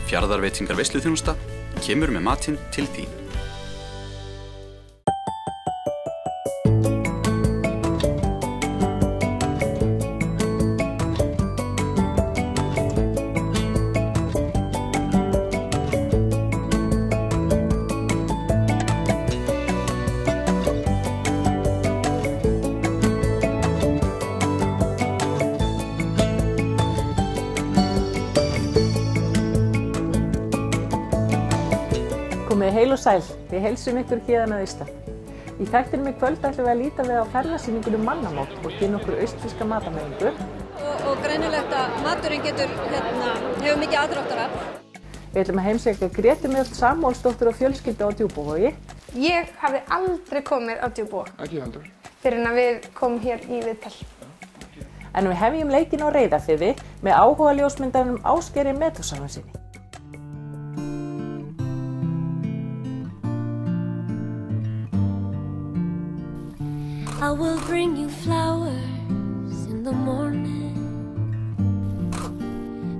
Fjarðarveitingar veisluþjónusta kemur með matinn til þín. Komið heil og sæl, við heilsum ykkur héðan að austan. Í þættinum í kvöld ætlum við að líta við á ferðasýningunni Mannamót og kynna okkur austfirska matamenningu. Og greinilegt að maturinn hefur mikið aðdráttarafl. Við ætlum að heimsækja Grétu Mjöll Samúelsdóttur og fjölskyldu á Djúpavogi. Ég hafði aldrei komið á Djúpavog. Ekki heldur. Fyrir en að við komum hér í viðtal. En við hefjum leikinn á Reyðarfirði með áhuga ljósmyndaranum Ásgeiri Metúsalemssyni. I will bring you flowers in the morning,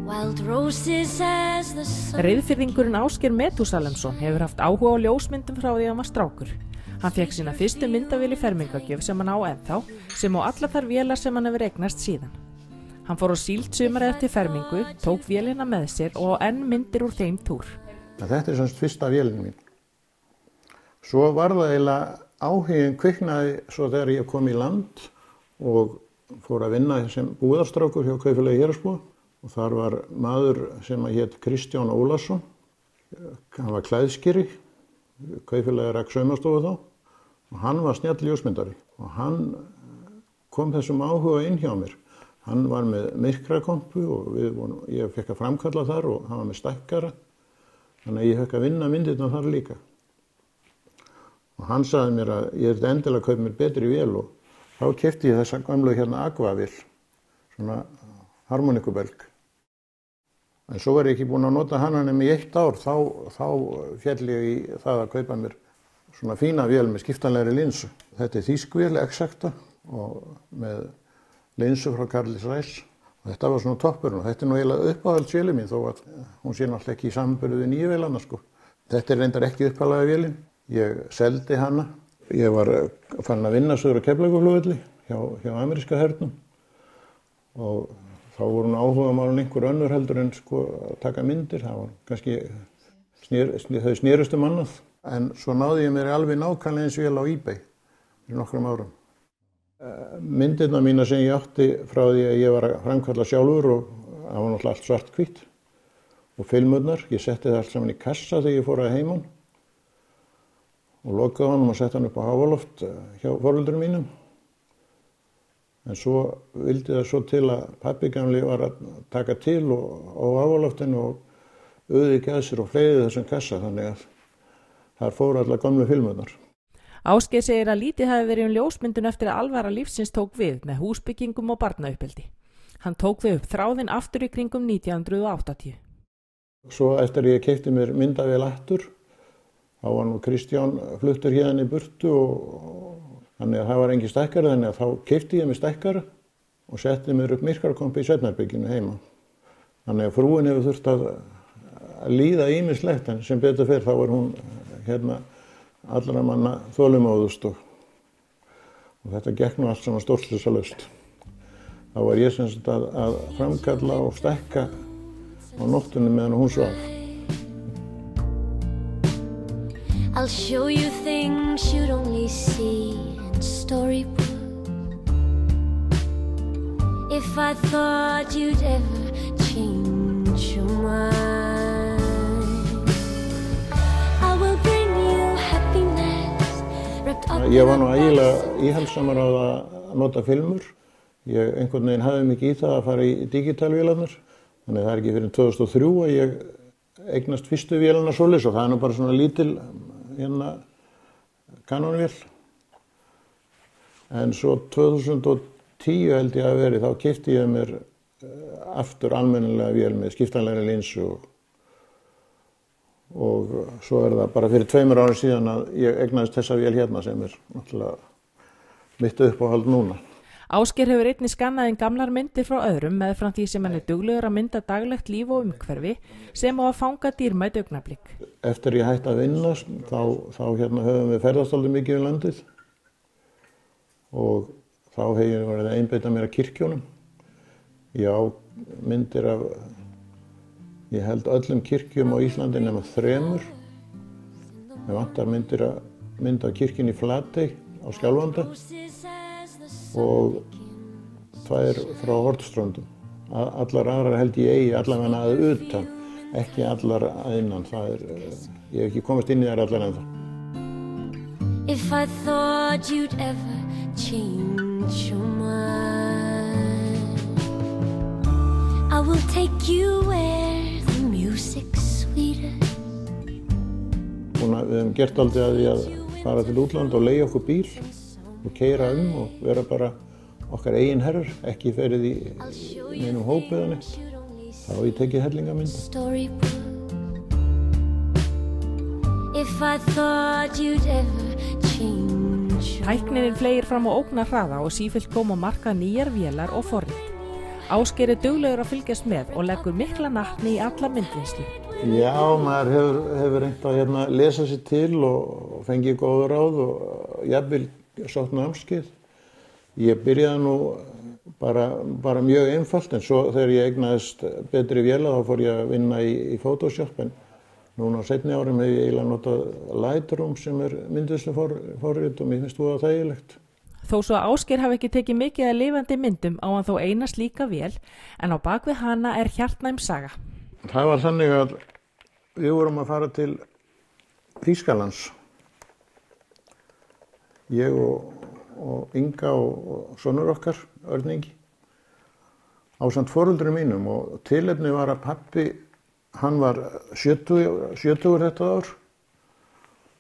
wild roses as the sun. Reyðfirðingurinn Ásgeir Metúsalemsson hefur haft áhuga á ljósmyndum frá því að hann var strákur. Hann fékk sína fyrstu myndavél í fermingargjöf sem hann á ennþá, sem á allar þær vélar sem hann hefur eignast síðan. Hann fór á Síld sumarið eftir fermingu, tók vélina með sér og á enn myndir úr þeim túr. Þetta semst fyrsta vélin mín. Svo var það eiginlega áhuginn kviknaði svo þegar ég kom í land og fór að vinna sem búðarstrákur hjá Kaupfélagi Héraðsbúa og þar var maður sem hét Kristján Ólason. Hann var klæðskeri, Kaupfélagi rak saumastofu þá og hann var snjall ljósmyndari og hann kom þessum áhuga inn hjá mér. Hann var með myrkrakompu og ég fekk að framkalla þar og hann var með stækkara, þannig að ég fekk að vinna myndirnar þar líka. Og hann sagði mér að ég yrði endilega að kaupa mér betri vél og þá keypti ég þessa gamlu Aquavél, svona harmonikubelg. En svo var ég ekki búinn að nota hana nema í 1 ár, þá féll ég í það að kaupa mér svona fína vél með skiptanlegri linsu. Þetta er þýsk vél, Exacta, og með linsu frá Carl Zeiss. Og þetta var svona toppurinn og þetta er nú eiginlega uppáhaldsvélin mín þó að hún sé náttúrulega ekki í samanburði við nýju vélana sko. Þetta er reyndar ekki upphaflega vélin. Ég seldi hana. Ég var farin að vinna suður á Keflavíkurflugvelli hjá ameríska hernum og þá voru hún áhugamálin einhver önnur heldur en sko að taka myndir. Það var kannski, þau snerust annað. En svo náði ég mér alveg nákvæmlega eins vél á eBay fyrir nokkrum árum. Myndirna mína sem ég átti frá því að ég var að framkalla sjálfur og það var náttúrulega allt svart-hvítt og filmurnar. Ég setti það allt saman í kassa þegar ég fór að heiman og lokaði honum og setti hann upp á háaloft hjá foreldrum mínum. En svo vildi það svo til að pabbi gamli var að taka til á háaloftinu og auðvitað sér og fleiri þessum kassa, þannig að þar fóru allar gamlu filmurnar. Ásgeir segir að lítið hafi verið ljósmyndun eftir að alvara lífsins tók við með húsbyggingum og barnauppeldi. Hann tók við upp þráðinn aftur í kringum 1980. Svo eftir ég keypti mér myndavél aftur, þá var nú Kristján fluttur hérna í burtu og þannig að það var engin stækkari, þannig að þá keypti ég mér stækkara og setti mér upp myrkrakompu í svefnherberginu heima. Þannig að frúin hefur þurft að líða ýmislegt, en sem betur fer þá var hún hérna allra manna þolinmóðust og þetta gekk nú allt saman stórslysalaust. Þá var ég sem sagt að framkalla og stækka á nóttunni meðan hún svaf. I'll show you things you'd only see in storybooks. If I thought you'd ever change your mind, I will bring you happiness wrapped up in a Ég var nú ægilega íhaldssamur á að nota filmur. Ég einhvern veginn hafði mikið í það að fara í digitalvélarnar. Þannig að það er ekki fyrir 2003 að ég eignast fyrstu vélana svoleiðis og það er nú bara svona lítil kanonvél. En svo 2010 held ég að verið, þá keypti ég mér aftur almennilega vél með skiptanlegri linsu og svo er það bara fyrir 2 árum síðan að ég eignaðist þessa vél hérna sem er náttúrulega mitt uppáhald núna. Ásgeir hefur einnig skannað inn gamlar myndir frá öðrum meðfram því sem hann duglegur að mynda daglegt líf og umhverfi sem á að fanga dýrmæt augnablik. Eftir ég hætti að vinna þá höfum við ferðast aldrei mikið um landið og þá hef ég verið að einbeita mér að kirkjónum. Ég á myndir af, ég held öllum kirkjum á Íslandi nema 3. Mér vantar mynd af kirkjunni í Flatey á Skjálfanda og 2 frá Hornströndum. Allar aðrar held ég eigi allavega að utan, ekki allar að innan. Ég hef ekki komist inn í þær allar ennþá. If I thought you'd ever change your mind, I will take you where the music's sweeter. Við hefum gert aldrei að því að fara til útlanda og leigja okkur bíl og keyra og vera bara okkar eigin herrar, ekki ferið í neinum hóp eða neitt. Þá hef ég tekið hellingamynda. Tæknin fleygir fram á ógnarhraða og sífellt koma á markað nýjar vélar og forrit. Ásgeir duglegur að fylgjast með og leggur mikla natni í alla myndvinnslu. Já, maður hefur reynt að lesa sér til og fengið góð ráð og jafnvel sótt námskeið. Ég byrjaði nú bara mjög einfalt, en svo þegar ég eignaðist betri vélar þá fór ég að vinna í Photoshop, en núna á seinni árum hef ég eiginlega notað Lightroom sem myndvinnsluforrit og mér finnst það þægilegt. Þó svo að Ásgeir hafi ekki tekið mikið af lifandi myndum á hann þó eina slíka vél, en á bakvið hana hjartnæm saga. Það var þannig að við vorum að fara til Þýskalands. Ég og Inga og sonur okkar, Örn Ingi, ásamt foreldrum mínum, og tilefni var að pabbi, hann var 70 þetta ár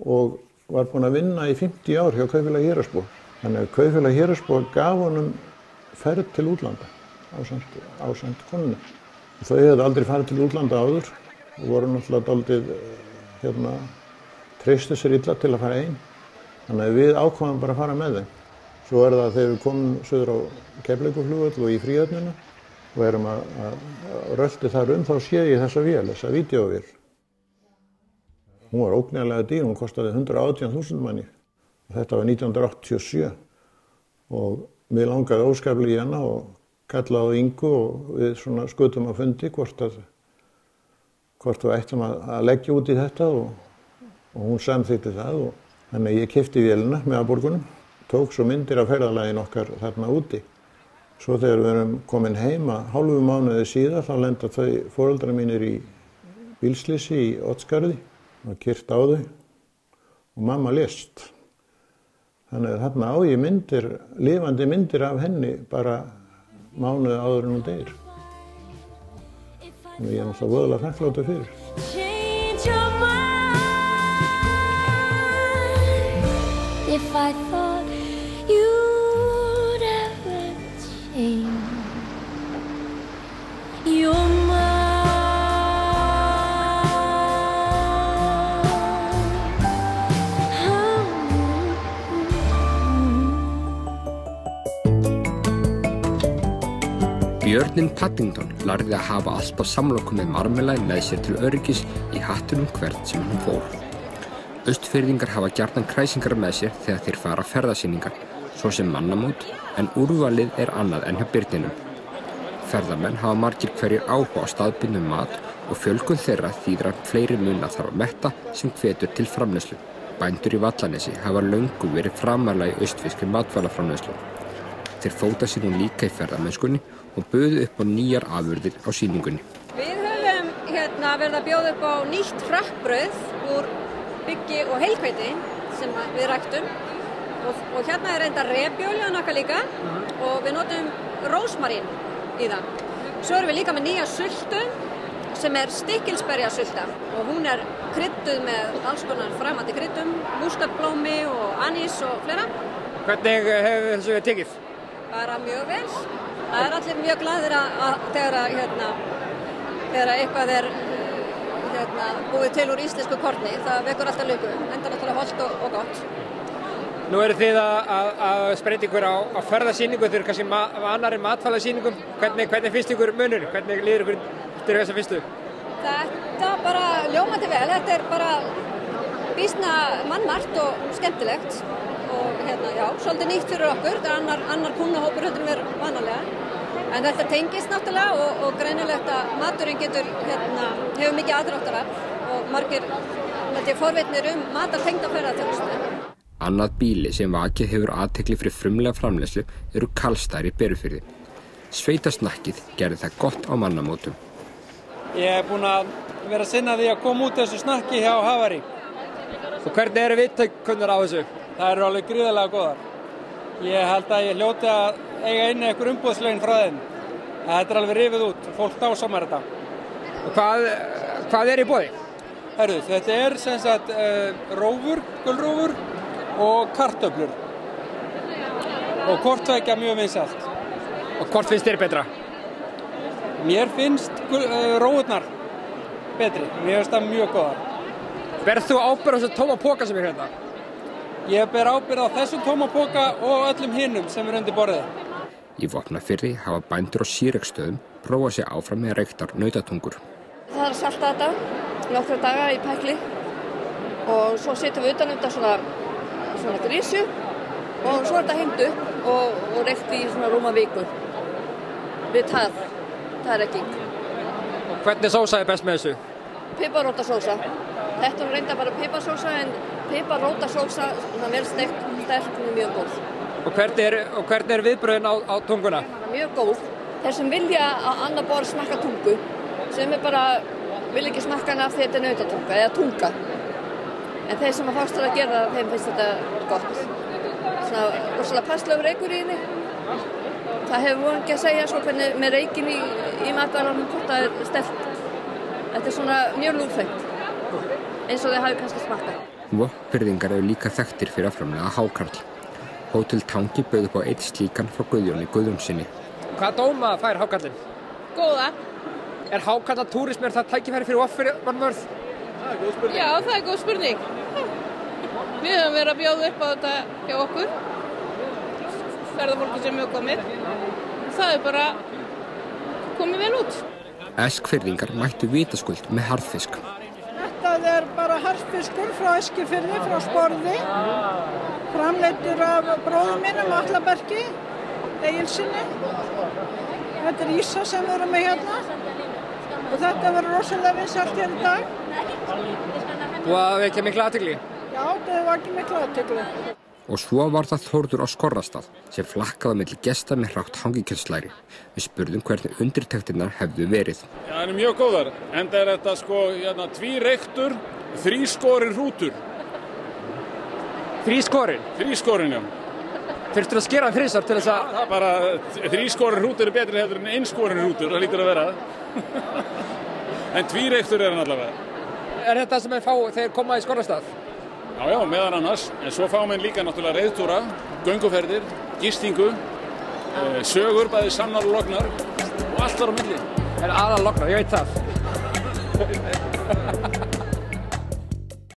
og var búinn að vinna í 50 ár hjá Kaupfélagi Héraðsbúa. Þannig að Kaupfélagi Héraðsbúa gaf honum ferð til útlanda ásamt konunni. Þau hefðu aldrei farið til útlanda áður og voru náttúrulega dálítið treystu sér illa til að fara einn. Þannig að við ákváðum bara að fara með þeim. Svo það þegar við komum suður á Keflavíkurflugvöll og í fríhöfnina og erum að rölti þar þá sé ég þessa vél, þessa vídeóvél. Hún var ógnarlega dýr, hún kostaði 118.000 manni. Þetta var 1987 og mig langaði óskaplega í hana og kallaði á Ingu og við skutum að fundi hvort við ættum að leggja út í þetta og hún samþykkti það. Þannig að ég keypti vélina með aðborgunum, tók svo myndir af ferðalaginu okkar þarna úti. Svo þegar við erum komin heima hálfu mánuði síðar þá lenda þau foreldrar mínir í bílslysi í Oddsskarði og keyrt á þau og mamma lést. Þannig að þarna á ég lifandi myndir af henni bara mánuði áður en hún deyr. Þannig ég náttúrulega voðalega þakklátur fyrir. If I thought you'd ever change your mind. Björninn Paddington lærði að hafa alltaf samloku með marmelaði með sér til öryggis í hattunum hvert sem hann fór. Austfirðingar hafa gjarnan kræsingar með sér þegar þeir fara ferðasýningar, svo sem mannamót, en úrvalið annað en hjá Birninum. Ferðamenn hafa margir hverjir áhuga á staðbundnum mat og fjölgun þeirra þýðir að fleiri muna þarf að metta sem hvetur til framleiðslu. Bændur í Vallanesi hafa löngu verið framarlega í austfirskri matvælaframleiðslu. Þeir fóta sig nú líka í ferðamennskunni og buðu upp á nýjar afurðir á sýningunni. Við höfum verið að bjóða upp á nýtt hrakkbrauð úr byggi og heilhveiti sem við ræktum og hérna reyndar repjóljan okkar líka og við notum rósmarín í það. Svo erum við líka með nýja sultu sem stikkilsberjasulta og hún krydduð með alls konar framandi kryddum, múskatblómi og anís og fleira. Hvernig hefur þessu tekið? Bara mjög vel. Það allir mjög glaðir þegar eitthvað búið til úr íslensku korni. Það vekur alltaf lukku, enda náttúrulega hollt og gott. Nú eru þið að spreita ykkur á ferðasýningu, þið eru kannski annarri matfælasýningum. Hvernig finnst ykkur munur? Hvernig líður ykkur til þessa fyrstu? Þetta bara ljómandi vel, þetta er bara býsna mannmargt og skemmtilegt og já, svolítið nýtt fyrir okkur, þetta er annar kúnnahópur heldur en við erum vanalega. En þetta tengist náttúrulega og greinilegt að maturinn hefur mikið aðdráttarafl og margir forvitnir matartengda ferðaþjónustu. Annað býli sem vakið hefur athygli fyrir frumlega framleiðslu eru Karlsstaðir í Berufirði. Sveitasnakkið gerði það gott á mannamótum. Ég er búinn að vera að sinna því að koma út þessu snakki hjá Havari. Og hvernig eru viðtökurnar á þessu? Það eru alveg gríðarlega góðar. Ég held að ég hljóti að eiga inni einhver umbúðslaun frá þeim. Þetta er alveg rifið út, fólk dásamar þetta. Og hvað er í boði? Herru, þetta er sem sagt rófur, gulrófur og kartöflur. Og hvort tveggja mjög vinsælt. Og hvort finnst þér betra? Mér finnst rófurnar betri. Mér finnst það mjög góðar. Berð þú ábyrgð á þessu tóma póka sem er hérna? Ég ber ábyrgð á þessum tóma póka og öllum hinnum sem er undir borðið. Í Vopnafirði hafa bændur á Sýrekstöðum prófað sig áfram með reyktar nautatungur. Það er að salta þetta nokkra daga í pækli og svo setjum við utan svona grísu og svo er þetta hengt upp og reykt í svona rúma viku við taðrekking. Og hvernig sósa er best með þessu? Piparrótasósa. Þetta er reynda bara piparsósa en piparrótasósa það er sterk og mjög góð. Og hvernig er viðbröðin á tunguna? Mjög góð. Þeir sem vilja að annar borð smakka tungu sem vil ekki smakka hana af því þetta er nautatunga eða tunga. En þeir sem fást að gera það, þeim finnst þetta gott. Svona rosalega passlöfur reykur í henni. Það hefur ekki að segja hvernig með reykin í matvælanum hvort það er sterkt. Þetta er svona mjög lúfengt, eins og þið hafi kannski smakkað. Vopnfirðingar eru líka þekktir fyrir að framleiða hákarl. Hótel Tangi bauð upp á einn slíkan frá Guðjóni Guðjónsinni. Hvaða dóma fær hákarlinn? Góða. Er hákarlatúrismi það tækifæri fyrir Vopnfjörð? Það er góð spurning. Já, það er góð spurning. Við höfum verið að bjóða upp á þetta hjá okkur. Ferðafólki sem hefur komið. Það er bara komið vel út. Eskfirðingar mættu vitaskuld með harðfisk. Þetta er bara harðfiskur frá Eskifirði, frá Sporði. Framleiddur af bróður mínum Atlabergi, Egilssyni. Þetta er ýsa sem við erum með hérna. Og þetta verður rosalega vinsælt hér í dag. Og það vekja mikla athygli? Já, það vakið mikla athygli. Og svo var það Þórður á Skorrastað sem flakkaði milli gesta með hrátt hangikjötslæri. Við spurðum hvernig undirtektirnar hefðu verið. Já, það er mjög góðar. Enda er þetta tvíreyktur, þrískorin hrútur. Þrískorin? Þrískorin, já. Þurftur að skera þrísar til þess að... Það er bara, þrískorin hrútur er betri heldur en einskorin hrútur, það lítur að vera. En tvíreyktur er hann allavega. Er þetta sem þeir koma í Skorrastað? Já, meðan annars. En svo fáum við líka náttúrulega reiðtúra, gönguferðir, gistingu, sögur, bæði sannar og lognar og allt þar á milli. Er aðal lognar, ég veit það.